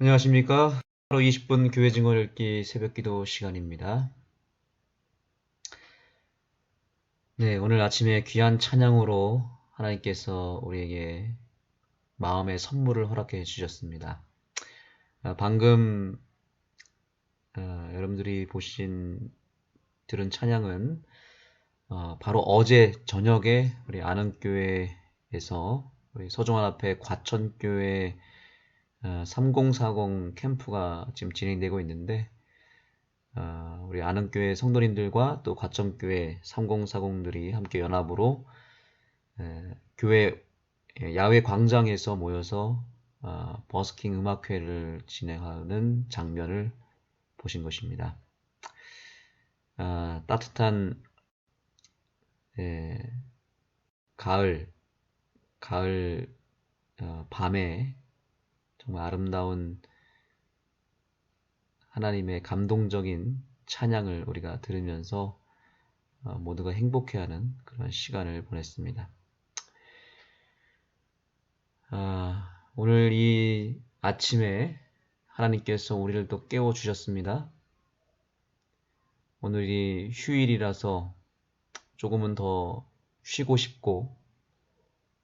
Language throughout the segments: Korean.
안녕하십니까. 하루 20분 교회 증언 읽기 새벽 기도 시간입니다. 네, 오늘 아침에 귀한 찬양으로 하나님께서 우리에게 마음의 선물을 허락해 주셨습니다. 방금 여러분들이 들은 찬양은 바로 어제 저녁에 우리 안흥교회에서 우리 서종환 앞에 과천교회 3040 캠프가 지금 진행되고 있는데 우리 안흥교회 성도님들과 또 과천교회 3040들이 함께 연합으로 교회 야외 광장에서 모여서 버스킹 음악회를 진행하는 장면을 보신 것입니다. 따뜻한 가을 밤에 정말 아름다운 하나님의 감동적인 찬양을 우리가 들으면서 모두가 행복해하는 그런 시간을 보냈습니다. 오늘 이 아침에 하나님께서 우리를 또 깨워주셨습니다. 오늘이 휴일이라서 조금은 더 쉬고 싶고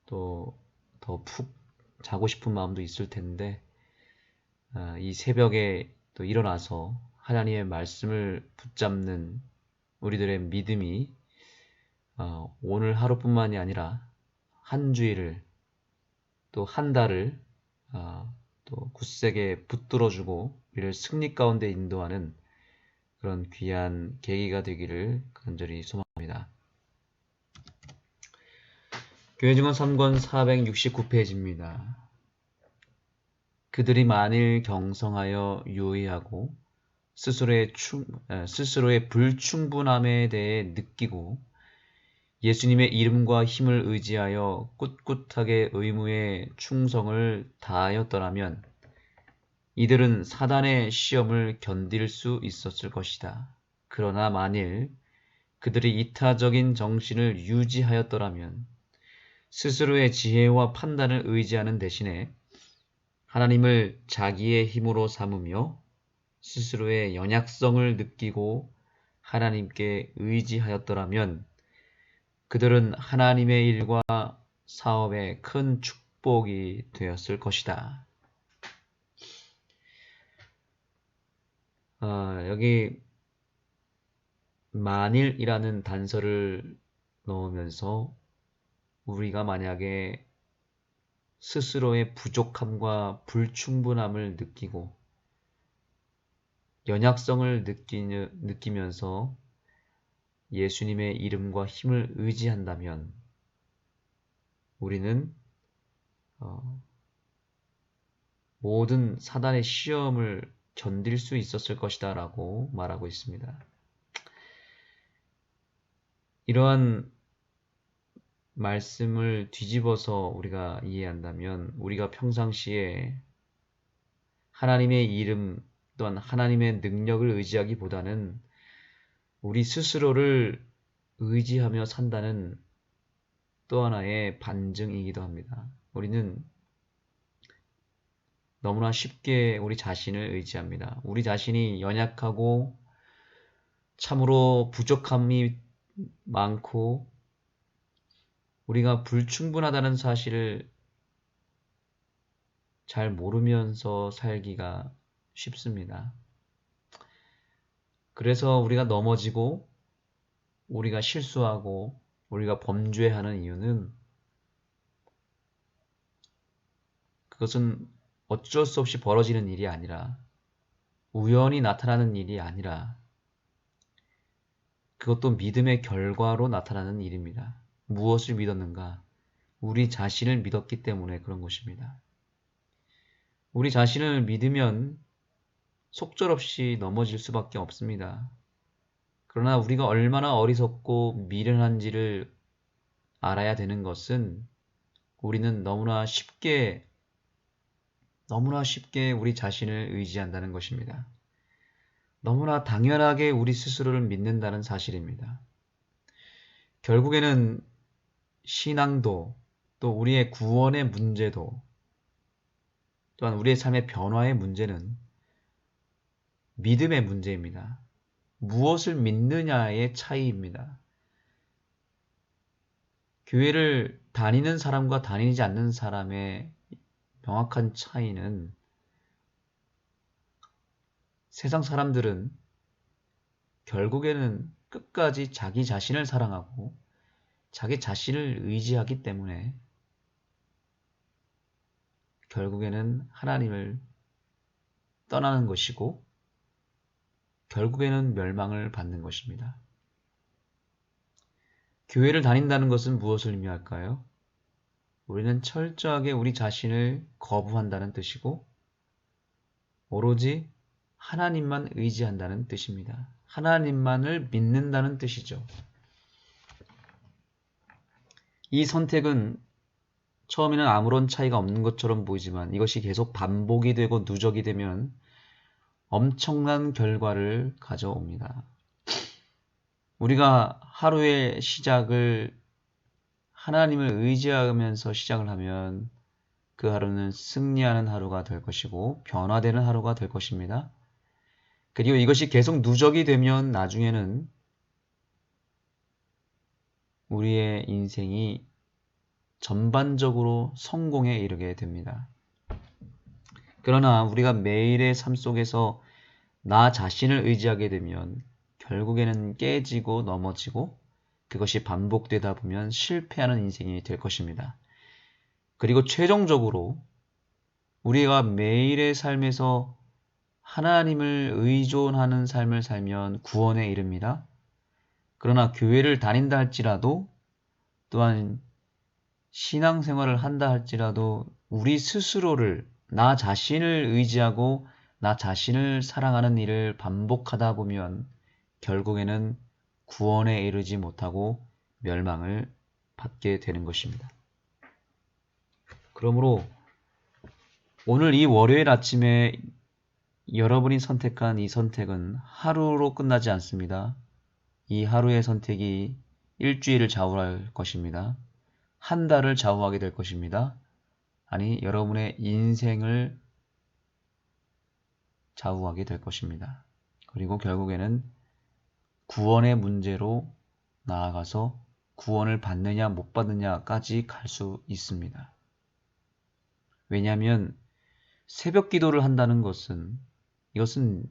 또 더 푹 자고 싶은 마음도 있을 텐데 이 새벽에 또 일어나서 하나님의 말씀을 붙잡는 우리들의 믿음이 오늘 하루뿐만이 아니라 한 주일을 또 한 달을 또 굳세게 붙들어주고 우리를 승리 가운데 인도하는 그런 귀한 계기가 되기를 간절히 소망합니다. 교회증언 3권 469페이지입니다. 그들이 만일 경성하여 유의하고 스스로의 불충분함에 대해 느끼고 예수님의 이름과 힘을 의지하여 꿋꿋하게 의무에 충성을 다하였더라면 이들은 사단의 시험을 견딜 수 있었을 것이다. 그러나 만일 그들이 이타적인 정신을 유지하였더라면 스스로의 지혜와 판단을 의지하는 대신에 하나님을 자기의 힘으로 삼으며 스스로의 연약성을 느끼고 하나님께 의지하였더라면 그들은 하나님의 일과 사업에 큰 축복이 되었을 것이다. 여기 만일이라는 단서를 넣으면서 우리가 만약에 스스로의 부족함과 불충분함을 느끼고 연약성을 느끼면서 예수님의 이름과 힘을 의지한다면 우리는 모든 사단의 시험을 견딜 수 있었을 것이다 라고 말하고 있습니다. 이러한 말씀을 뒤집어서 우리가 이해한다면 우리가 평상시에 하나님의 이름 또한 하나님의 능력을 의지하기보다는 우리 스스로를 의지하며 산다는 또 하나의 반증이기도 합니다. 우리는 너무나 쉽게 우리 자신을 의지합니다. 우리 자신이 연약하고 참으로 부족함이 많고 우리가 불충분하다는 사실을 잘 모르면서 살기가 쉽습니다. 그래서 우리가 넘어지고 우리가 실수하고 우리가 범죄하는 이유는 그것은 어쩔 수 없이 벌어지는 일이 아니라 우연히 나타나는 일이 아니라 그것도 믿음의 결과로 나타나는 일입니다. 무엇을 믿었는가? 우리 자신을 믿었기 때문에 그런 것입니다. 우리 자신을 믿으면 속절없이 넘어질 수밖에 없습니다. 그러나 우리가 얼마나 어리석고 미련한지를 알아야 되는 것은 우리는 너무나 쉽게 우리 자신을 의지한다는 것입니다. 너무나 당연하게 우리 스스로를 믿는다는 사실입니다. 결국에는 신앙도 또 우리의 구원의 문제도 또한 우리의 삶의 변화의 문제는 믿음의 문제입니다. 무엇을 믿느냐의 차이입니다. 교회를 다니는 사람과 다니지 않는 사람의 명확한 차이는 세상 사람들은 결국에는 끝까지 자기 자신을 사랑하고 자기 자신을 의지하기 때문에 결국에는 하나님을 떠나는 것이고 결국에는 멸망을 받는 것입니다. 교회를 다닌다는 것은 무엇을 의미할까요? 우리는 철저하게 우리 자신을 거부한다는 뜻이고 오로지 하나님만 의지한다는 뜻입니다. 하나님만을 믿는다는 뜻이죠. 이 선택은 처음에는 아무런 차이가 없는 것처럼 보이지만 이것이 계속 반복이 되고 누적이 되면 엄청난 결과를 가져옵니다. 우리가 하루의 시작을 하나님을 의지하면서 시작을 하면 그 하루는 승리하는 하루가 될 것이고 변화되는 하루가 될 것입니다. 그리고 이것이 계속 누적이 되면 나중에는 우리의 인생이 전반적으로 성공에 이르게 됩니다. 그러나 우리가 매일의 삶 속에서 나 자신을 의지하게 되면 결국에는 깨지고 넘어지고 그것이 반복되다 보면 실패하는 인생이 될 것입니다. 그리고 최종적으로 우리가 매일의 삶에서 하나님을 의존하는 삶을 살면 구원에 이릅니다. 그러나 교회를 다닌다 할지라도 또한 신앙생활을 한다 할지라도 우리 스스로를 나 자신을 의지하고 나 자신을 사랑하는 일을 반복하다 보면 결국에는 구원에 이르지 못하고 멸망을 받게 되는 것입니다. 그러므로 오늘 이 월요일 아침에 여러분이 선택한 이 선택은 하루로 끝나지 않습니다. 이 하루의 선택이 일주일을 좌우할 것입니다. 한 달을 좌우하게 될 것입니다. 아니, 여러분의 인생을 좌우하게 될 것입니다. 그리고 결국에는 구원의 문제로 나아가서 구원을 받느냐 못 받느냐까지 갈 수 있습니다. 왜냐하면 새벽 기도를 한다는 것은 이것은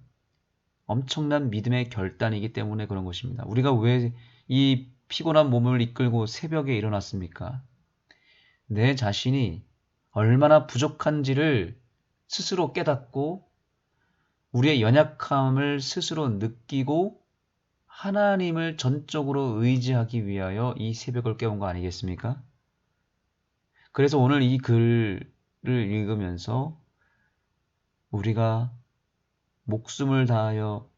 엄청난 믿음의 결단이기 때문에 그런 것입니다. 우리가 왜 이 피곤한 몸을 이끌고 새벽에 일어났습니까? 내 자신이 얼마나 부족한지를 스스로 깨닫고 우리의 연약함을 스스로 느끼고 하나님을 전적으로 의지하기 위하여 이 새벽을 깨운 거 아니겠습니까? 그래서 오늘 이 글을 읽으면서 우리가 목숨을 다하여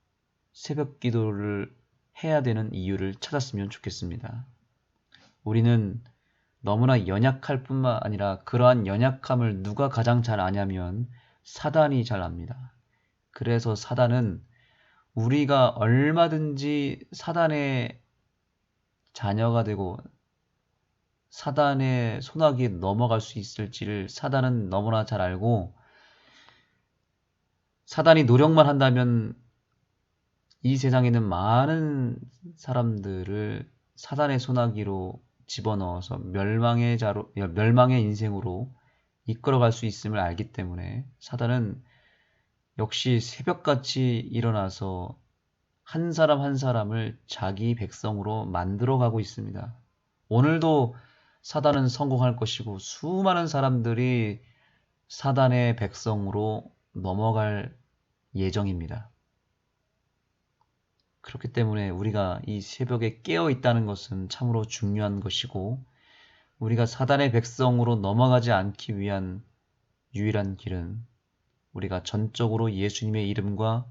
새벽 기도를 해야 되는 이유를 찾았으면 좋겠습니다. 우리는 너무나 연약할 뿐만 아니라 그러한 연약함을 누가 가장 잘 아냐면 사단이 잘 압니다. 그래서 사단은 우리가 얼마든지 사단의 자녀가 되고 사단의 손아귀에 넘어갈 수 있을지를 사단은 너무나 잘 알고 사단이 노력만 한다면 이 세상에 있는 많은 사람들을 사단의 손아귀로 집어넣어서 멸망의 인생으로 이끌어갈 수 있음을 알기 때문에 사단은 역시 새벽같이 일어나서 한 사람 한 사람을 자기 백성으로 만들어가고 있습니다. 오늘도 사단은 성공할 것이고 수많은 사람들이 사단의 백성으로 넘어갈 예정입니다. 그렇기 때문에 우리가 이 새벽에 깨어 있다는 것은 참으로 중요한 것이고 우리가 사단의 백성으로 넘어가지 않기 위한 유일한 길은 우리가 전적으로 예수님의 이름과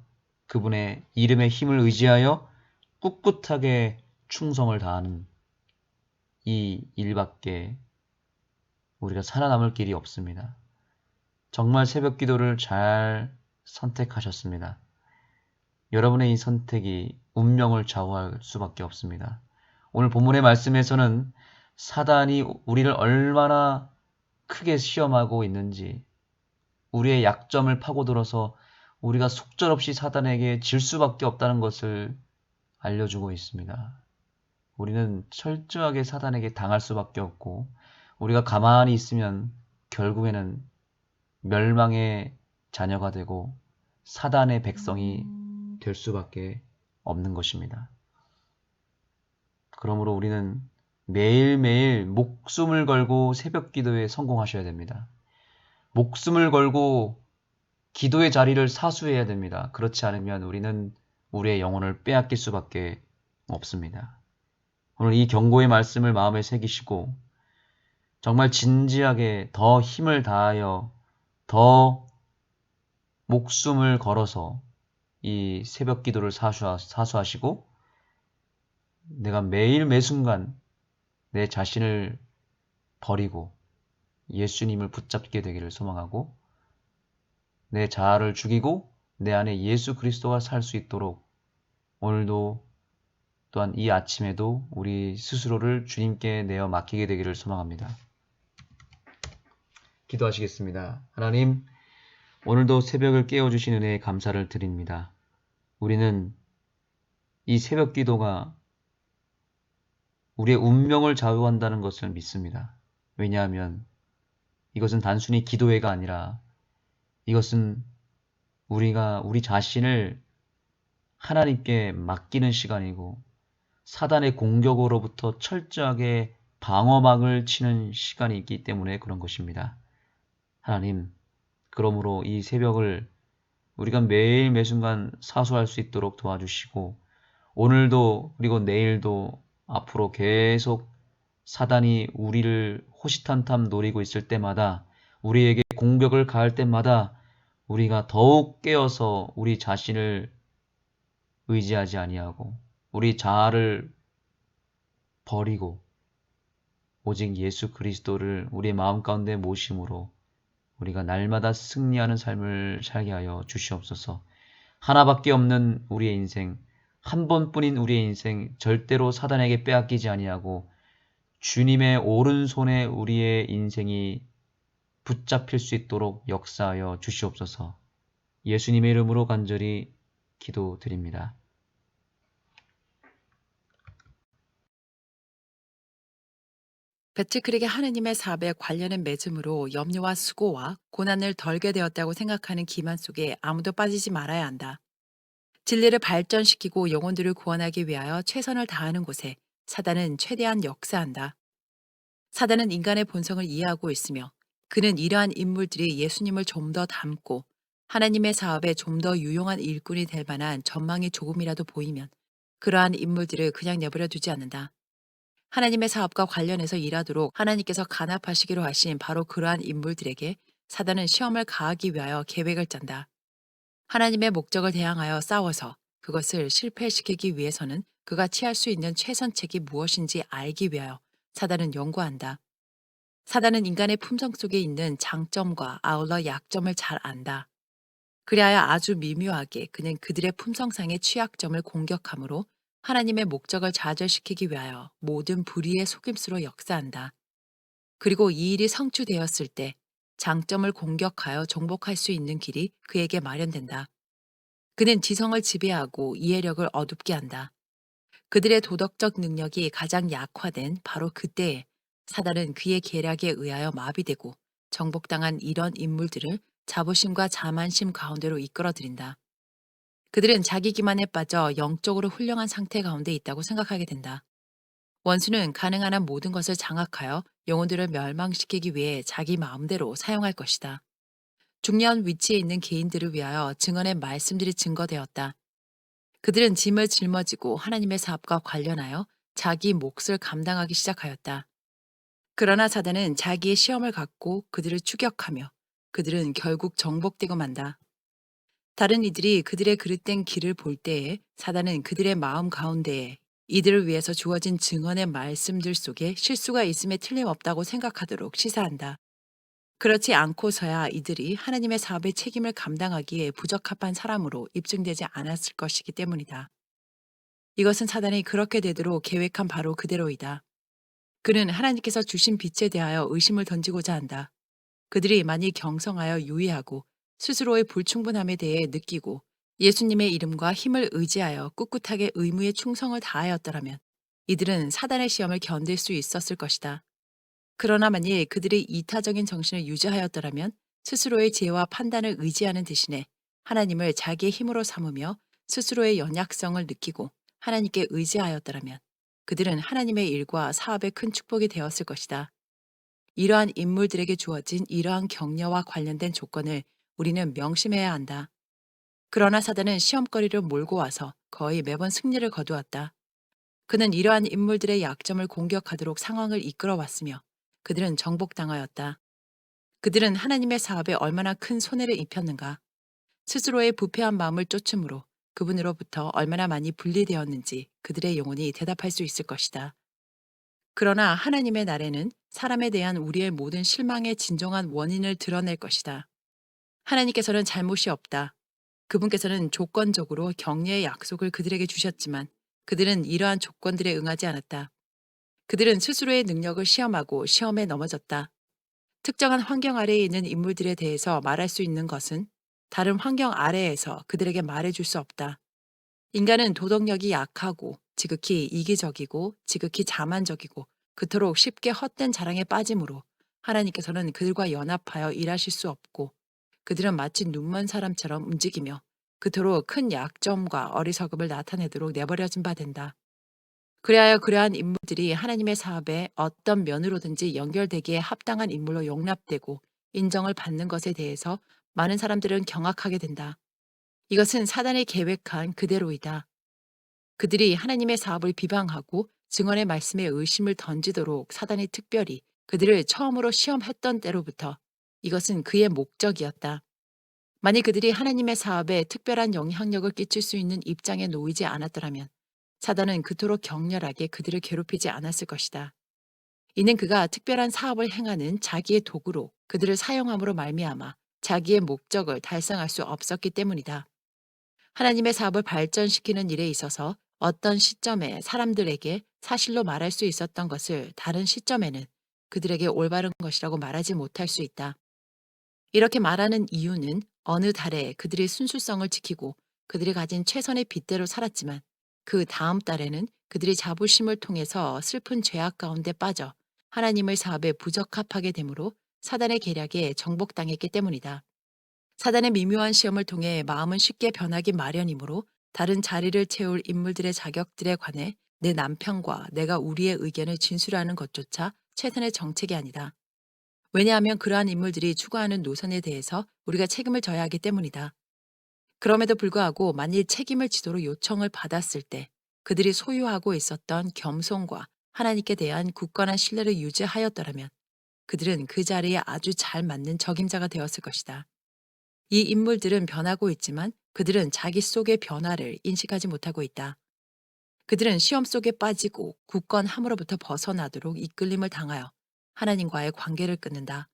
그분의 이름의 힘을 의지하여 꿋꿋하게 충성을 다하는 이 일밖에 우리가 살아남을 길이 없습니다. 정말 새벽 기도를 잘 선택하셨습니다. 여러분의 이 선택이 운명을 좌우할 수밖에 없습니다. 오늘 본문의 말씀에서는 사단이 우리를 얼마나 크게 시험하고 있는지 우리의 약점을 파고들어서 우리가 속절없이 사단에게 질 수밖에 없다는 것을 알려주고 있습니다. 우리는 철저하게 사단에게 당할 수밖에 없고 우리가 가만히 있으면 결국에는 멸망의 자녀가 되고 사단의 백성이 될 수밖에 없는 것입니다. 그러므로 우리는 매일매일 목숨을 걸고 새벽 기도에 성공하셔야 됩니다. 목숨을 걸고 기도의 자리를 사수해야 됩니다. 그렇지 않으면 우리는 우리의 영혼을 빼앗길 수밖에 없습니다. 오늘 이 경고의 말씀을 마음에 새기시고 정말 진지하게 더 힘을 다하여 더 목숨을 걸어서 이 새벽 기도를 사수하시고 내가 매일 매순간 내 자신을 버리고 예수님을 붙잡게 되기를 소망하고 내 자아를 죽이고 내 안에 예수 그리스도가 살 수 있도록 오늘도 또한 이 아침에도 우리 스스로를 주님께 내어 맡기게 되기를 소망합니다. 기도하시겠습니다. 하나님, 오늘도 새벽을 깨워주신 은혜에 감사를 드립니다. 우리는 이 새벽 기도가 우리의 운명을 좌우한다는 것을 믿습니다. 왜냐하면 이것은 단순히 기도회가 아니라 이것은 우리가 우리 자신을 하나님께 맡기는 시간이고 사단의 공격으로부터 철저하게 방어막을 치는 시간이 있기 때문에 그런 것입니다. 하나님, 그러므로 이 새벽을 우리가 매일 매순간 사수할 수 있도록 도와주시고 오늘도 그리고 내일도 앞으로 계속 사단이 우리를 호시탐탐 노리고 있을 때마다 우리에게 공격을 가할 때마다 우리가 더욱 깨어서 우리 자신을 의지하지 아니하고 우리 자아를 버리고 오직 예수 그리스도를 우리의 마음 가운데 모심으로 우리가 날마다 승리하는 삶을 살게 하여 주시옵소서. 하나밖에 없는 우리의 인생, 한 번뿐인 우리의 인생 절대로 사단에게 빼앗기지 아니하고 주님의 오른손에 우리의 인생이 붙잡힐 수 있도록 역사하여 주시옵소서. 예수님의 이름으로 간절히 기도드립니다. 배트크릭의 하느님의 사업에 관련한 맺음으로 염려와 수고와 고난을 덜게 되었다고 생각하는 기만 속에 아무도 빠지지 말아야 한다. 진리를 발전시키고 영혼들을 구원하기 위하여 최선을 다하는 곳에 사단은 최대한 역사한다. 사단은 인간의 본성을 이해하고 있으며 그는 이러한 인물들이 예수님을 좀 더 닮고 하나님의 사업에 좀 더 유용한 일꾼이 될 만한 전망이 조금이라도 보이면 그러한 인물들을 그냥 내버려 두지 않는다. 하나님의 사업과 관련해서 일하도록 하나님께서 간합하시기로 하신 바로 그러한 인물들에게 사단은 시험을 가하기 위하여 계획을 짠다. 하나님의 목적을 대항하여 싸워서 그것을 실패시키기 위해서는 그가 취할 수 있는 최선책이 무엇인지 알기 위하여 사단은 연구한다. 사단은 인간의 품성 속에 있는 장점과 아울러 약점을 잘 안다. 그리하여 아주 미묘하게 그는 그들의 품성상의 취약점을 공격함으로 하나님의 목적을 좌절시키기 위하여 모든 불의의 속임수로 역사한다. 그리고 이 일이 성취되었을 때 장점을 공격하여 정복할 수 있는 길이 그에게 마련된다. 그는 지성을 지배하고 이해력을 어둡게 한다. 그들의 도덕적 능력이 가장 약화된 바로 그때에 사단은 그의 계략에 의하여 마비되고 정복당한 이런 인물들을 자부심과 자만심 가운데로 이끌어들인다. 그들은 자기 기만에 빠져 영적으로 훌륭한 상태 가운데 있다고 생각하게 된다. 원수는 가능한 한 모든 것을 장악하여 영혼들을 멸망시키기 위해 자기 마음대로 사용할 것이다. 중요한 위치에 있는 개인들을 위하여 증언의 말씀들이 증거되었다. 그들은 짐을 짊어지고 하나님의 사업과 관련하여 자기 몫을 감당하기 시작하였다. 그러나 사단은 자기의 시험을 갖고 그들을 추격하며 그들은 결국 정복되고 만다. 다른 이들이 그들의 그릇된 길을 볼 때에 사단은 그들의 마음 가운데에 이들을 위해서 주어진 증언의 말씀들 속에 실수가 있음에 틀림없다고 생각하도록 시사한다. 그렇지 않고서야 이들이 하나님의 사업의 책임을 감당하기에 부적합한 사람으로 입증되지 않았을 것이기 때문이다. 이것은 사단이 그렇게 되도록 계획한 바로 그대로이다. 그는 하나님께서 주신 빛에 대하여 의심을 던지고자 한다. 그들이 많이 경성하여 유의하고 스스로의 불충분함에 대해 느끼고 예수님의 이름과 힘을 의지하여 꿋꿋하게 의무에 충성을 다하였더라면 이들은 사단의 시험을 견딜 수 있었을 것이다. 그러나 만일 그들이 이타적인 정신을 유지하였더라면 스스로의 지혜와 판단을 의지하는 대신에 하나님을 자기의 힘으로 삼으며 스스로의 연약성을 느끼고 하나님께 의지하였더라면 그들은 하나님의 일과 사업에 큰 축복이 되었을 것이다. 이러한 인물들에게 주어진 이러한 격려와 관련된 조건을 우리는 명심해야 한다. 그러나 사단은 시험거리를 몰고 와서 거의 매번 승리를 거두었다. 그는 이러한 인물들의 약점을 공격하도록 상황을 이끌어 왔으며 그들은 정복당하였다. 그들은 하나님의 사업에 얼마나 큰 손해를 입혔는가. 스스로의 부패한 마음을 쫓음으로 그분으로부터 얼마나 많이 분리되었는지 그들의 영혼이 대답할 수 있을 것이다. 그러나 하나님의 날에는 사람에 대한 우리의 모든 실망의 진정한 원인을 드러낼 것이다. 하나님께서는 잘못이 없다. 그분께서는 조건적으로 격려의 약속을 그들에게 주셨지만 그들은 이러한 조건들에 응하지 않았다. 그들은 스스로의 능력을 시험하고 시험에 넘어졌다. 특정한 환경 아래에 있는 인물들에 대해서 말할 수 있는 것은 다른 환경 아래에서 그들에게 말해줄 수 없다. 인간은 도덕력이 약하고 지극히 이기적이고 지극히 자만적이고 그토록 쉽게 헛된 자랑에 빠짐으로 하나님께서는 그들과 연합하여 일하실 수 없고 그들은 마치 눈먼 사람처럼 움직이며 그토록 큰 약점과 어리석음을 나타내도록 내버려진 바 된다. 그리하여 그러한 인물들이 하나님의 사업에 어떤 면으로든지 연결되기에 합당한 인물로 용납되고 인정을 받는 것에 대해서 많은 사람들은 경악하게 된다. 이것은 사단이 계획한 그대로이다. 그들이 하나님의 사업을 비방하고 증언의 말씀에 의심을 던지도록 사단이 특별히 그들을 처음으로 시험했던 때로부터 이것은 그의 목적이었다. 만일 그들이 하나님의 사업에 특별한 영향력을 끼칠 수 있는 입장에 놓이지 않았더라면 사단은 그토록 격렬하게 그들을 괴롭히지 않았을 것이다. 이는 그가 특별한 사업을 행하는 자기의 도구로 그들을 사용함으로 말미암아 자기의 목적을 달성할 수 없었기 때문이다. 하나님의 사업을 발전시키는 일에 있어서 어떤 시점에 사람들에게 사실로 말할 수 있었던 것을 다른 시점에는 그들에게 올바른 것이라고 말하지 못할 수 있다. 이렇게 말하는 이유는 어느 달에 그들이 순수성을 지키고 그들이 가진 최선의 빚대로 살았지만 그 다음 달에는 그들이 자부심을 통해서 슬픈 죄악 가운데 빠져 하나님의 사업에 부적합하게 되므로 사단의 계략에 정복당했기 때문이다. 사단의 미묘한 시험을 통해 마음은 쉽게 변하기 마련이므로 다른 자리를 채울 인물들의 자격들에 관해 내 남편과 내가 우리의 의견을 진술하는 것조차 최선의 정책이 아니다. 왜냐하면 그러한 인물들이 추구하는 노선에 대해서 우리가 책임을 져야 하기 때문이다. 그럼에도 불구하고 만일 책임을 지도록 요청을 받았을 때 그들이 소유하고 있었던 겸손과 하나님께 대한 굳건한 신뢰를 유지하였더라면 그들은 그 자리에 아주 잘 맞는 적임자가 되었을 것이다. 이 인물들은 변하고 있지만 그들은 자기 속의 변화를 인식하지 못하고 있다. 그들은 시험 속에 빠지고 굳건함으로부터 벗어나도록 이끌림을 당하여 하나님과의 관계를 끊는다.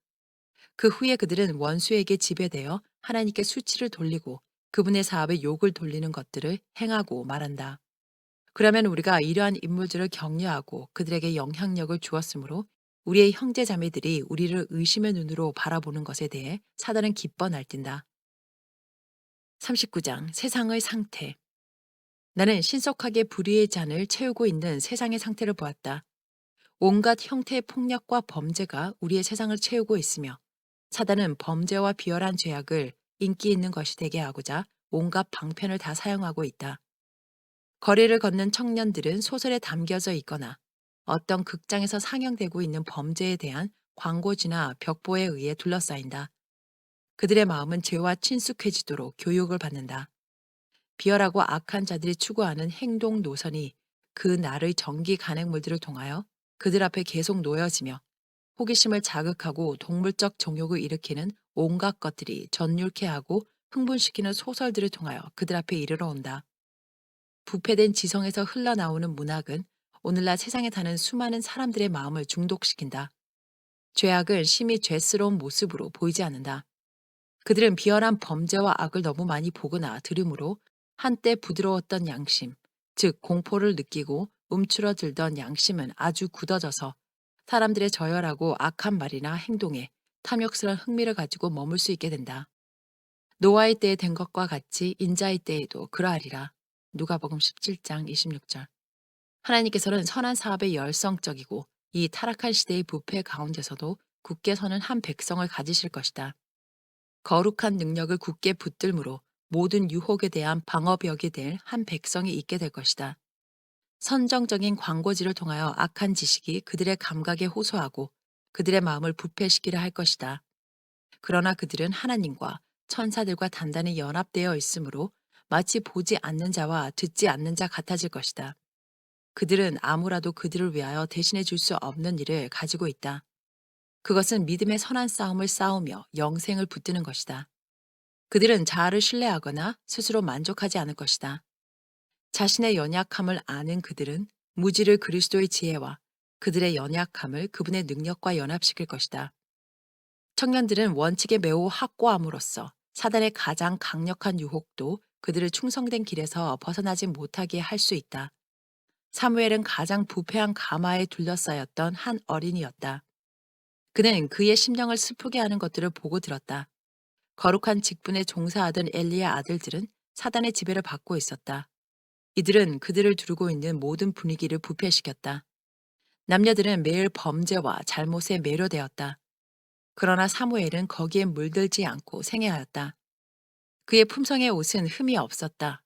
그 후에 그들은 원수에게 지배되어 하나님께 수치를 돌리고 그분의 사업에 욕을 돌리는 것들을 행하고 말한다. 그러면 우리가 이러한 인물들을 격려하고 그들에게 영향력을 주었으므로 우리의 형제 자매들이 우리를 의심의 눈으로 바라보는 것에 대해 사단은 기뻐 날뛴다. 39장 세상의 상태. 나는 신속하게 불의의 잔을 채우고 있는 세상의 상태를 보았다. 온갖 형태의 폭력과 범죄가 우리의 세상을 채우고 있으며 사단은 범죄와 비열한 죄악을 인기 있는 것이 되게 하고자 온갖 방편을 다 사용하고 있다. 거리를 걷는 청년들은 소설에 담겨져 있거나 어떤 극장에서 상영되고 있는 범죄에 대한 광고지나 벽보에 의해 둘러싸인다. 그들의 마음은 죄와 친숙해지도록 교육을 받는다. 비열하고 악한 자들이 추구하는 행동 노선이 그 날의 전기 간행물들을 통하여 그들 앞에 계속 놓여지며 호기심을 자극하고 동물적 정욕을 일으키는 온갖 것들이 전율케 하고 흥분시키는 소설들을 통하여 그들 앞에 이르러 온다. 부패된 지성에서 흘러나오는 문학은 오늘날 세상에 사는 수많은 사람들의 마음을 중독시킨다. 죄악은 심히 죄스러운 모습으로 보이지 않는다. 그들은 비열한 범죄와 악을 너무 많이 보거나 들으므로 한때 부드러웠던 양심, 즉 공포를 느끼고 움츠러들던 양심은 아주 굳어져서 사람들의 저열하고 악한 말이나 행동에 탐욕스러운 흥미를 가지고 머물 수 있게 된다. 노아의 때에 된 것과 같이 인자의 때에도 그러하리라. 누가복음 17장 26절. 하나님께서는 선한 사업에 열성적이고 이 타락한 시대의 부패 가운데서도 굳게 서는 한 백성을 가지실 것이다. 거룩한 능력을 굳게 붙들므로 모든 유혹에 대한 방어벽이 될 한 백성이 있게 될 것이다. 선정적인 광고지를 통하여 악한 지식이 그들의 감각에 호소하고 그들의 마음을 부패시키려 할 것이다. 그러나 그들은 하나님과 천사들과 단단히 연합되어 있으므로 마치 보지 않는 자와 듣지 않는 자 같아질 것이다. 그들은 아무라도 그들을 위하여 대신해 줄 수 없는 일을 가지고 있다. 그것은 믿음의 선한 싸움을 싸우며 영생을 붙드는 것이다. 그들은 자아를 신뢰하거나 스스로 만족하지 않을 것이다. 자신의 연약함을 아는 그들은 무지를 그리스도의 지혜와 그들의 연약함을 그분의 능력과 연합시킬 것이다. 청년들은 원칙에 매우 확고함으로써 사단의 가장 강력한 유혹도 그들을 충성된 길에서 벗어나지 못하게 할 수 있다. 사무엘은 가장 부패한 가마에 둘러싸였던 한 어린이였다. 그는 그의 심령을 슬프게 하는 것들을 보고 들었다. 거룩한 직분에 종사하던 엘리의 아들들은 사단의 지배를 받고 있었다. 이들은 그들을 두르고 있는 모든 분위기를 부패시켰다. 남녀들은 매일 범죄와 잘못에 매료되었다. 그러나 사무엘은 거기에 물들지 않고 생애하였다. 그의 품성의 옷은 흠이 없었다.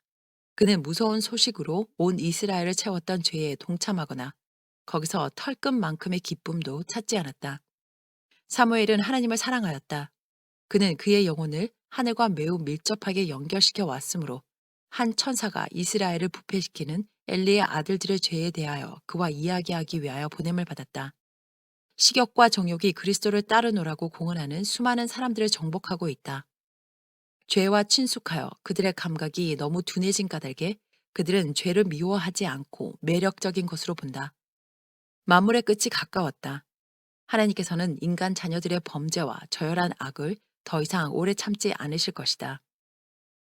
그는 무서운 소식으로 온 이스라엘을 채웠던 죄에 동참하거나 거기서 털끝만큼의 기쁨도 찾지 않았다. 사무엘은 하나님을 사랑하였다. 그는 그의 영혼을 하늘과 매우 밀접하게 연결시켜 왔으므로 한 천사가 이스라엘을 부패시키는 엘리의 아들들의 죄에 대하여 그와 이야기하기 위하여 보냄을 받았다. 식욕과 정욕이 그리스도를 따르노라고 공언하는 수많은 사람들을 정복하고 있다. 죄와 친숙하여 그들의 감각이 너무 둔해진 까닭에 그들은 죄를 미워하지 않고 매력적인 것으로 본다. 만물의 끝이 가까웠다. 하나님께서는 인간 자녀들의 범죄와 저열한 악을 더 이상 오래 참지 않으실 것이다.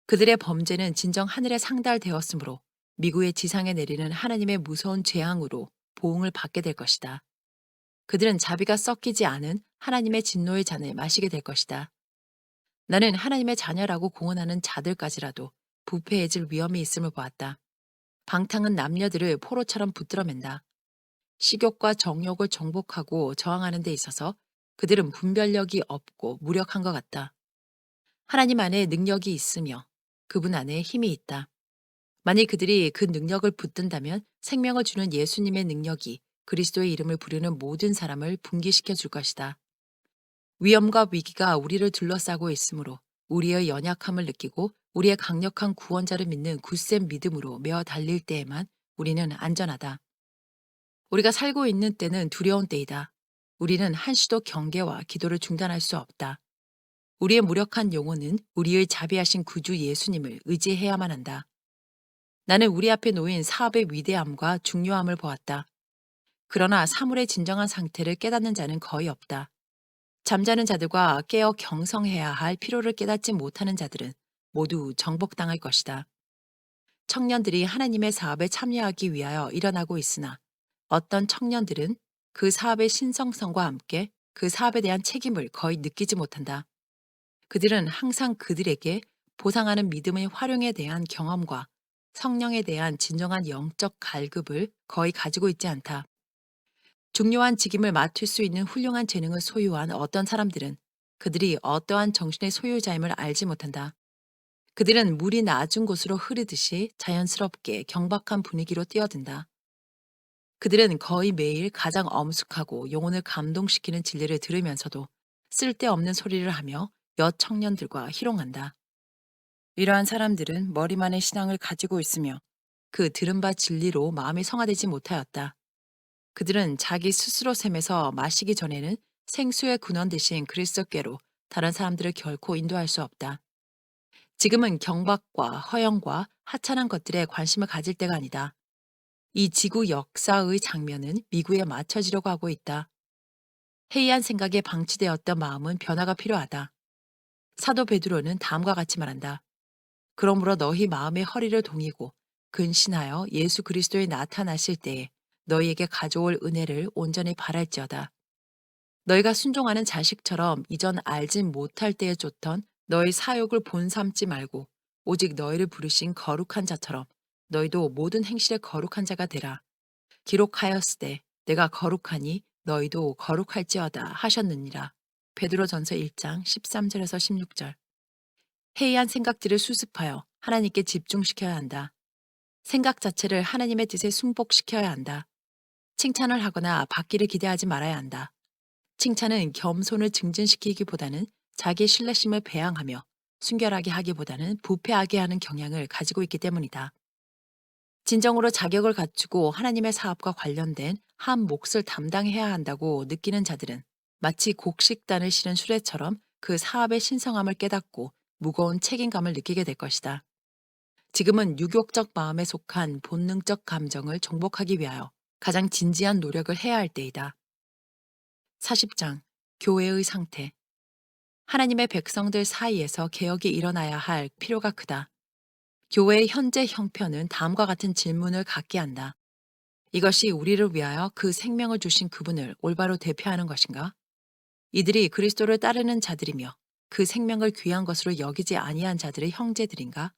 그들의 범죄는 진정 하늘에 상달되었으므로 미구의 지상에 내리는 하나님의 무서운 재앙으로 보응을 받게 될 것이다. 그들은 자비가 섞이지 않은 하나님의 진노의 잔을 마시게 될 것이다. 나는 하나님의 자녀라고 공언하는 자들까지라도 부패해질 위험이 있음을 보았다. 방탕은 남녀들을 포로처럼 붙들어맨다. 식욕과 정욕을 정복하고 저항하는 데 있어서 그들은 분별력이 없고 무력한 것 같다. 하나님 안에 능력이 있으며 그분 안에 힘이 있다. 만일 그들이 그 능력을 붙든다면 생명을 주는 예수님의 능력이 그리스도의 이름을 부르는 모든 사람을 분기시켜 줄 것이다. 위험과 위기가 우리를 둘러싸고 있으므로 우리의 연약함을 느끼고 우리의 강력한 구원자를 믿는 굳센 믿음으로 메어 달릴 때에만 우리는 안전하다. 우리가 살고 있는 때는 두려운 때이다. 우리는 한시도 경계와 기도를 중단할 수 없다. 우리의 무력한 영혼은 우리의 자비하신 구주 예수님을 의지해야만 한다. 나는 우리 앞에 놓인 사업의 위대함과 중요함을 보았다. 그러나 사물의 진정한 상태를 깨닫는 자는 거의 없다. 잠자는 자들과 깨어 경성해야 할 필요를 깨닫지 못하는 자들은 모두 정복당할 것이다. 청년들이 하나님의 사업에 참여하기 위하여 일어나고 있으나 어떤 청년들은 그 사업의 신성성과 함께 그 사업에 대한 책임을 거의 느끼지 못한다. 그들은 항상 그들에게 보상하는 믿음의 활용에 대한 경험과 성령에 대한 진정한 영적 갈급을 거의 가지고 있지 않다. 중요한 직임을 맡을 수 있는 훌륭한 재능을 소유한 어떤 사람들은 그들이 어떠한 정신의 소유자임을 알지 못한다. 그들은 물이 낮은 곳으로 흐르듯이 자연스럽게 경박한 분위기로 뛰어든다. 그들은 거의 매일 가장 엄숙하고 영혼을 감동시키는 진리를 들으면서도 쓸데없는 소리를 하며 엿 청년들과 희롱한다. 이러한 사람들은 머리만의 신앙을 가지고 있으며 그 들은 바 진리로 마음이 성화되지 못하였다. 그들은 자기 스스로 셈에서 마시기 전에는 생수의 근원 대신 그리스도께로 다른 사람들을 결코 인도할 수 없다. 지금은 경박과 허영과 하찮은 것들에 관심을 가질 때가 아니다. 이 지구 역사의 장면은 미구에 맞춰지려고 하고 있다. 해이한 생각에 방치되었던 마음은 변화가 필요하다. 사도 베드로는 다음과 같이 말한다. 그러므로 너희 마음의 허리를 동이고 근신하여 예수 그리스도에 나타나실 때에 너희에게 가져올 은혜를 온전히 바랄지어다. 너희가 순종하는 자식처럼 이전 알지 못할 때에 쫓던 너희 사욕을 본삼지 말고 오직 너희를 부르신 거룩한 자처럼 너희도 모든 행실에 거룩한 자가 되라. 기록하였으되 내가 거룩하니 너희도 거룩할지어다 하셨느니라. 베드로전서 1장 13절에서 16절. 해이한 생각들을 수습하여 하나님께 집중시켜야 한다. 생각 자체를 하나님의 뜻에 순복시켜야 한다. 칭찬을 하거나 받기를 기대하지 말아야 한다. 칭찬은 겸손을 증진시키기보다는 자기 신뢰심을 배양하며 순결하게 하기보다는 부패하게 하는 경향을 가지고 있기 때문이다. 진정으로 자격을 갖추고 하나님의 사업과 관련된 한 몫을 담당해야 한다고 느끼는 자들은 마치 곡식단을 실은 수레처럼 그 사업의 신성함을 깨닫고 무거운 책임감을 느끼게 될 것이다. 지금은 유욕적 마음에 속한 본능적 감정을 정복하기 위하여 가장 진지한 노력을 해야 할 때이다. 40장 교회의 상태. 하나님의 백성들 사이에서 개혁이 일어나야 할 필요가 크다. 교회의 현재 형편은 다음과 같은 질문을 갖게 한다. 이것이 우리를 위하여 그 생명을 주신 그분을 올바로 대표하는 것인가? 이들이 그리스도를 따르는 자들이며 그 생명을 귀한 것으로 여기지 아니한 자들의 형제들인가?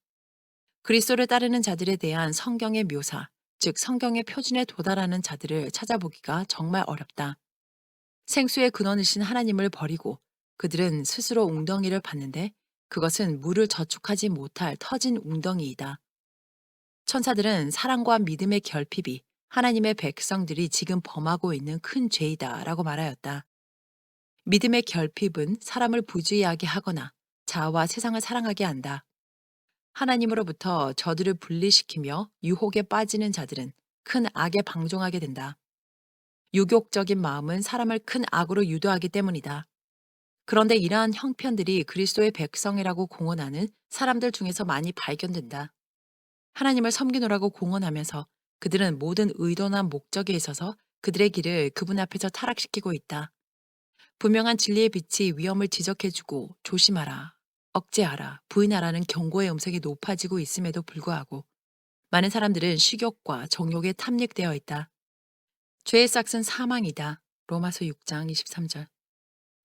그리스도를 따르는 자들에 대한 성경의 묘사, 즉 성경의 표준에 도달하는 자들을 찾아보기가 정말 어렵다. 생수의 근원이신 하나님을 버리고 그들은 스스로 웅덩이를 봤는데 그것은 물을 저축하지 못할 터진 웅덩이이다. 천사들은 사랑과 믿음의 결핍이 하나님의 백성들이 지금 범하고 있는 큰 죄이다 라고 말하였다. 믿음의 결핍은 사람을 부주의하게 하거나 자아와 세상을 사랑하게 한다. 하나님으로부터 저들을 분리시키며 유혹에 빠지는 자들은 큰 악에 방종하게 된다. 유욕적인 마음은 사람을 큰 악으로 유도하기 때문이다. 그런데 이러한 형편들이 그리스도의 백성이라고 공언하는 사람들 중에서 많이 발견된다. 하나님을 섬기노라고 공언하면서 그들은 모든 의도나 목적에 있어서 그들의 길을 그분 앞에서 타락시키고 있다. 분명한 진리의 빛이 위험을 지적해주고 조심하라, 억제하라, 부인하라는 경고의 음성이 높아지고 있음에도 불구하고 많은 사람들은 식욕과 정욕에 탐닉되어 있다. 죄의 싹은 사망이다. 로마서 6장 23절.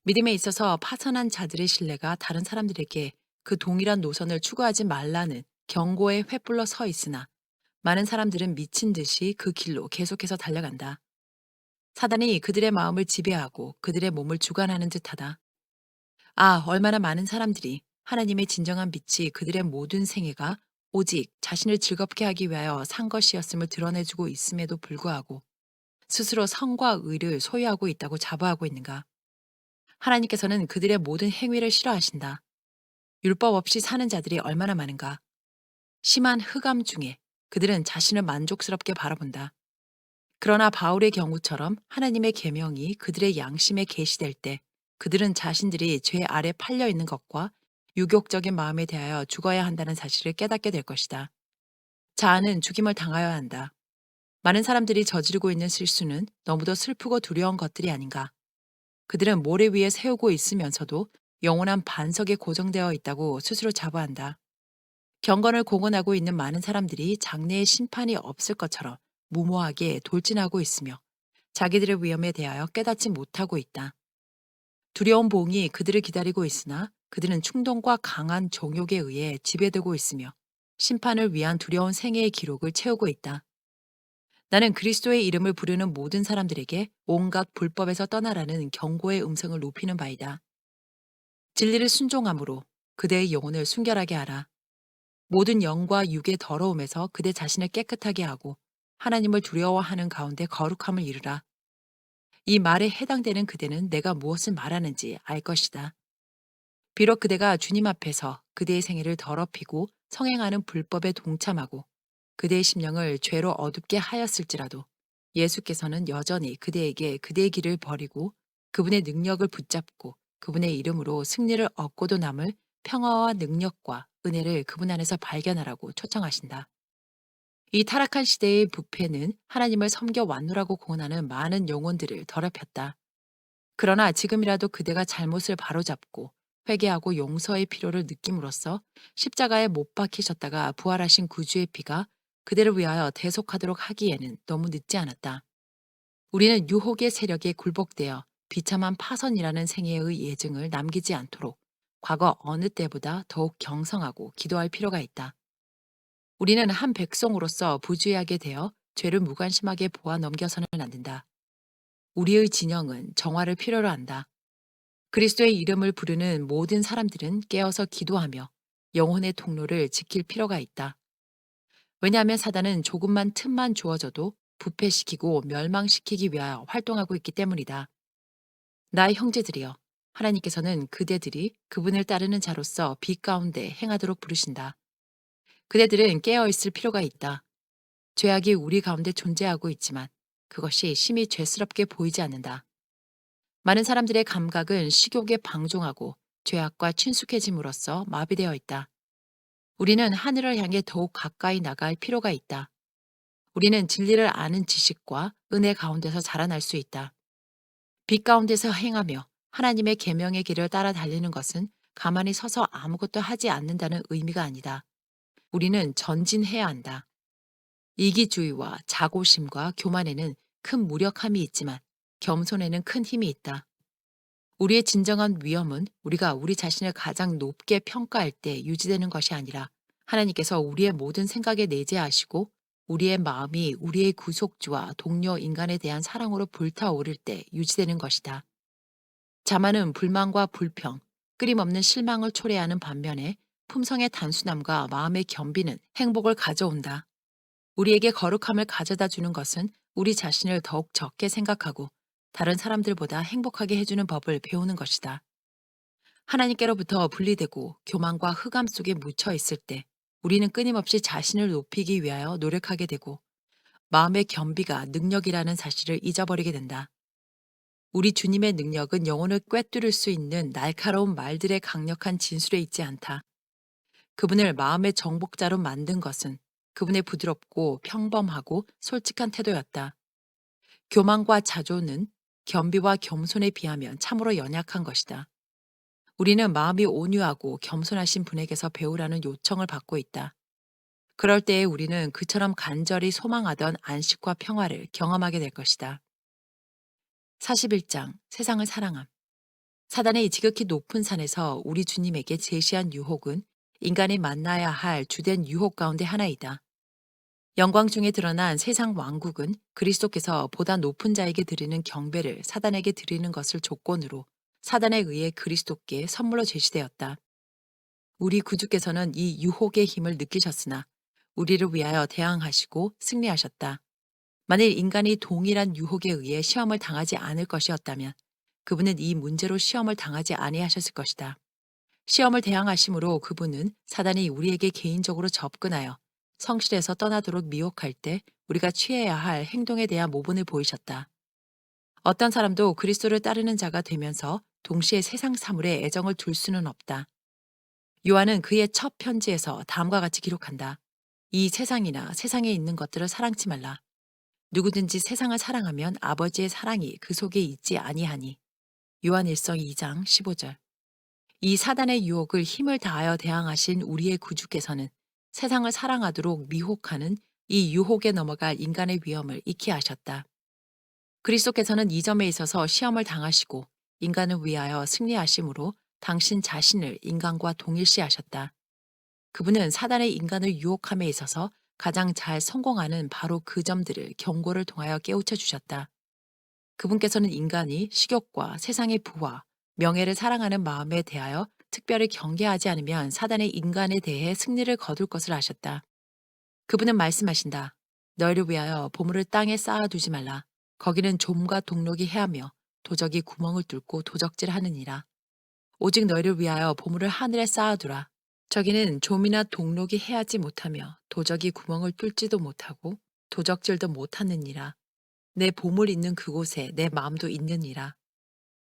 믿음에 있어서 파선한 자들의 신뢰가 다른 사람들에게 그 동일한 노선을 추구하지 말라는 경고에 횃불로 서 있으나 많은 사람들은 미친 듯이 그 길로 계속해서 달려간다. 사단이 그들의 마음을 지배하고 그들의 몸을 주관하는 듯하다. 아, 얼마나 많은 사람들이 하나님의 진정한 빛이 그들의 모든 생애가 오직 자신을 즐겁게 하기 위하여 산 것이었음을 드러내주고 있음에도 불구하고 스스로 성과 의를 소유하고 있다고 자부하고 있는가? 하나님께서는 그들의 모든 행위를 싫어하신다. 율법 없이 사는 자들이 얼마나 많은가? 심한 흑암 중에 그들은 자신을 만족스럽게 바라본다. 그러나 바울의 경우처럼 하나님의 계명이 그들의 양심에 계시될 때 그들은 자신들이 죄 아래 팔려 있는 것과 유욕적인 마음에 대하여 죽어야 한다는 사실을 깨닫게 될 것이다. 자아는 죽임을 당하여야 한다. 많은 사람들이 저지르고 있는 실수는 너무도 슬프고 두려운 것들이 아닌가. 그들은 모래 위에 세우고 있으면서도 영원한 반석에 고정되어 있다고 스스로 자부한다. 경건을 공언하고 있는 많은 사람들이 장래의 심판이 없을 것처럼 무모하게 돌진하고 있으며 자기들의 위험에 대하여 깨닫지 못하고 있다. 두려운 봉이 그들을 기다리고 있으나 그들은 충동과 강한 정욕에 의해 지배되고 있으며 심판을 위한 두려운 생애의 기록을 채우고 있다. 나는 그리스도의 이름을 부르는 모든 사람들에게 온갖 불법에서 떠나라는 경고의 음성을 높이는 바이다. 진리를 순종함으로 그대의 영혼을 순결하게 하라. 모든 영과 육의 더러움에서 그대 자신을 깨끗하게 하고 하나님을 두려워하는 가운데 거룩함을 이루라. 이 말에 해당되는 그대는 내가 무엇을 말하는지 알 것이다. 비록 그대가 주님 앞에서 그대의 생애를 더럽히고 성행하는 불법에 동참하고 그대의 심령을 죄로 어둡게 하였을지라도 예수께서는 여전히 그대에게 그대의 길을 버리고 그분의 능력을 붙잡고 그분의 이름으로 승리를 얻고도 남을 평화와 능력과 은혜를 그분 안에서 발견하라고 초청하신다. 이 타락한 시대의 부패는 하나님을 섬겨 왔노라고 공언하는 많은 영혼들을 더럽혔다. 그러나 지금이라도 그대가 잘못을 바로잡고 회개하고 용서의 필요를 느낌으로써 십자가에 못 박히셨다가 부활하신 구주의 피가 그대를 위하여 대속하도록 하기에는 너무 늦지 않았다. 우리는 유혹의 세력에 굴복되어 비참한 파선이라는 생애의 예증을 남기지 않도록 과거 어느 때보다 더욱 경성하고 기도할 필요가 있다. 우리는 한 백성으로서 부주의하게 되어 죄를 무관심하게 보아 넘겨서는 안 된다. 우리의 진영은 정화를 필요로 한다. 그리스도의 이름을 부르는 모든 사람들은 깨어서 기도하며 영혼의 통로를 지킬 필요가 있다. 왜냐하면 사단은 조금만 틈만 주어져도 부패시키고 멸망시키기 위하여 활동하고 있기 때문이다. 나의 형제들이여, 하나님께서는 그대들이 그분을 따르는 자로서 빛 가운데 행하도록 부르신다. 그대들은 깨어 있을 필요가 있다. 죄악이 우리 가운데 존재하고 있지만 그것이 심히 죄스럽게 보이지 않는다. 많은 사람들의 감각은 식욕에 방종하고 죄악과 친숙해짐으로써 마비되어 있다. 우리는 하늘을 향해 더욱 가까이 나갈 필요가 있다. 우리는 진리를 아는 지식과 은혜 가운데서 자라날 수 있다. 빛 가운데서 행하며 하나님의 계명의 길을 따라 달리는 것은 가만히 서서 아무것도 하지 않는다는 의미가 아니다. 우리는 전진해야 한다. 이기주의와 자고심과 교만에는 큰 무력함이 있지만 겸손에는 큰 힘이 있다. 우리의 진정한 위험은 우리가 우리 자신을 가장 높게 평가할 때 유지되는 것이 아니라 하나님께서 우리의 모든 생각에 내재하시고 우리의 마음이 우리의 구속주와 동료 인간에 대한 사랑으로 불타오를 때 유지되는 것이다. 자만은 불만과 불평, 끊임없는 실망을 초래하는 반면에 품성의 단순함과 마음의 겸비는 행복을 가져온다. 우리에게 거룩함을 가져다 주는 것은 우리 자신을 더욱 적게 생각하고 다른 사람들보다 행복하게 해주는 법을 배우는 것이다. 하나님께로부터 분리되고 교만과 흑암 속에 묻혀 있을 때 우리는 끊임없이 자신을 높이기 위하여 노력하게 되고 마음의 겸비가 능력이라는 사실을 잊어버리게 된다. 우리 주님의 능력은 영혼을 꿰뚫을 수 있는 날카로운 말들의 강력한 진술에 있지 않다. 그분을 마음의 정복자로 만든 것은 그분의 부드럽고 평범하고 솔직한 태도였다. 교만과 자조는 겸비와 겸손에 비하면 참으로 연약한 것이다. 우리는 마음이 온유하고 겸손하신 분에게서 배우라는 요청을 받고 있다. 그럴 때에 우리는 그처럼 간절히 소망하던 안식과 평화를 경험하게 될 것이다. 41장 세상을 사랑함. 사단의 지극히 높은 산에서 우리 주님에게 제시한 유혹은 인간이 만나야 할 주된 유혹 가운데 하나이다. 영광 중에 드러난 세상 왕국은 그리스도께서 보다 높은 자에게 드리는 경배를 사단에게 드리는 것을 조건으로 사단에 의해 그리스도께 선물로 제시되었다. 우리 구주께서는 이 유혹의 힘을 느끼셨으나 우리를 위하여 대항하시고 승리하셨다. 만일 인간이 동일한 유혹에 의해 시험을 당하지 않을 것이었다면 그분은 이 문제로 시험을 당하지 아니하셨을 것이다. 시험을 대항하심으로 그분은 사단이 우리에게 개인적으로 접근하여 성실에서 떠나도록 미혹할 때 우리가 취해야 할 행동에 대한 모본을 보이셨다. 어떤 사람도 그리스도를 따르는 자가 되면서 동시에 세상 사물에 애정을 둘 수는 없다. 요한은 그의 첫 편지에서 다음과 같이 기록한다. 이 세상이나 세상에 있는 것들을 사랑치 말라. 누구든지 세상을 사랑하면 아버지의 사랑이 그 속에 있지 아니하니. 요한 1서 2장 15절. 이 사단의 유혹을 힘을 다하여 대항하신 우리의 구주께서는 세상을 사랑하도록 미혹하는 이 유혹에 넘어갈 인간의 위험을 잊게 하셨다. 그리스도께서는 이 점에 있어서 시험을 당하시고 인간을 위하여 승리하심으로 당신 자신을 인간과 동일시하셨다. 그분은 사단의 인간을 유혹함에 있어서 가장 잘 성공하는 바로 그 점들을 경고를 통하여 깨우쳐 주셨다. 그분께서는 인간이 식욕과 세상의 부와 명예를 사랑하는 마음에 대하여 특별히 경계하지 않으면 사단의 인간에 대해 승리를 거둘 것을 아셨다. 그분은 말씀하신다. 너희를 위하여 보물을 땅에 쌓아두지 말라. 거기는 좀과 동록이 해하며 도적이 구멍을 뚫고 도적질하느니라. 오직 너희를 위하여 보물을 하늘에 쌓아두라. 저기는 좀이나 동록이 해하지 못하며 도적이 구멍을 뚫지도 못하고 도적질도 못하느니라. 내 보물 있는 그곳에 내 마음도 있느니라.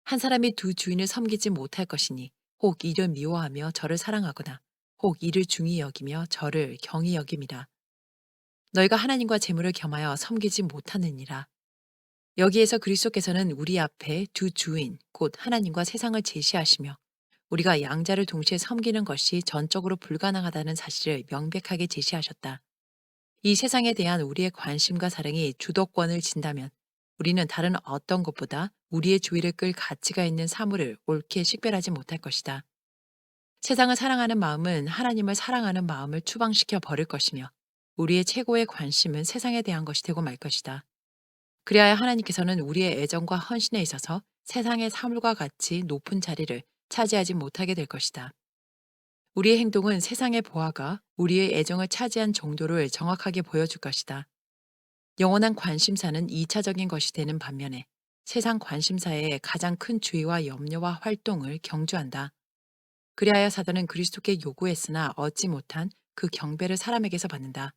한 사람이 두 주인을 섬기지 못할 것이니 혹 이를 미워하며 저를 사랑하거나 혹 이를 중히 여기며 저를 경히 여김이라. 너희가 하나님과 재물을 겸하여 섬기지 못하느니라. 여기에서 그리스도께서는 우리 앞에 두 주인, 곧 하나님과 세상을 제시하시며 우리가 양자를 동시에 섬기는 것이 전적으로 불가능하다는 사실을 명백하게 제시하셨다. 이 세상에 대한 우리의 관심과 사랑이 주도권을 진다면 우리는 다른 어떤 것보다 우리의 주의를 끌 가치가 있는 사물을 옳게 식별하지 못할 것이다. 세상을 사랑하는 마음은 하나님을 사랑하는 마음을 추방시켜 버릴 것이며 우리의 최고의 관심은 세상에 대한 것이 되고 말 것이다. 그리하여 하나님께서는 우리의 애정과 헌신에 있어서 세상의 사물과 같이 높은 자리를 차지하지 못하게 될 것이다. 우리의 행동은 세상의 보아가 우리의 애정을 차지한 정도를 정확하게 보여줄 것이다. 영원한 관심사는 2차적인 것이 되는 반면에 세상 관심사의 가장 큰 주의와 염려와 활동을 경주한다. 그리하여 사단은 그리스도께 요구했으나 얻지 못한 그 경배를 사람에게서 받는다.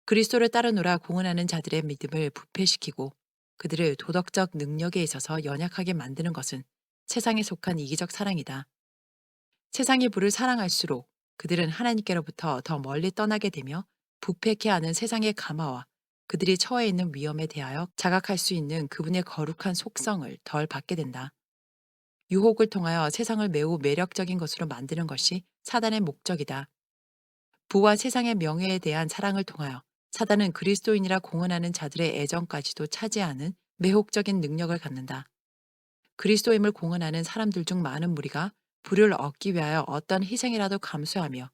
그리스도를 따르노라 공언하는 자들의 믿음을 부패시키고 그들을 도덕적 능력에 있어서 연약하게 만드는 것은 세상에 속한 이기적 사랑이다. 세상의 부를 사랑할수록 그들은 하나님께로부터 더 멀리 떠나게 되며 부패케 하는 세상의 감화와 그들이 처해 있는 위험에 대하여 자각할 수 있는 그분의 거룩한 속성을 덜 받게 된다. 유혹을 통하여 세상을 매우 매력적인 것으로 만드는 것이 사단의 목적이다. 부와 세상의 명예에 대한 사랑을 통하여 사단은 그리스도인이라 공언하는 자들의 애정까지도 차지하는 매혹적인 능력을 갖는다. 그리스도임을 공언하는 사람들 중 많은 무리가 부를 얻기 위하여 어떤 희생이라도 감수하며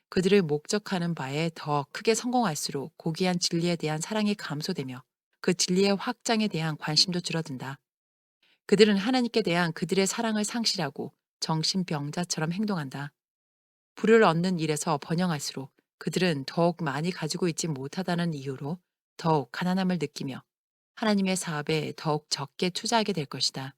그들을 목적하는 바에 더 크게 성공할수록 고귀한 진리에 대한 사랑이 감소되며 그 진리의 확장에 대한 관심도 줄어든다. 그들은 하나님께 대한 그들의 사랑을 상실하고 정신병자처럼 행동한다. 부를 얻는 일에서 번영할수록 그들은 더욱 많이 가지고 있지 못하다는 이유로 더욱 가난함을 느끼며 하나님의 사업에 더욱 적게 투자하게 될 것이다.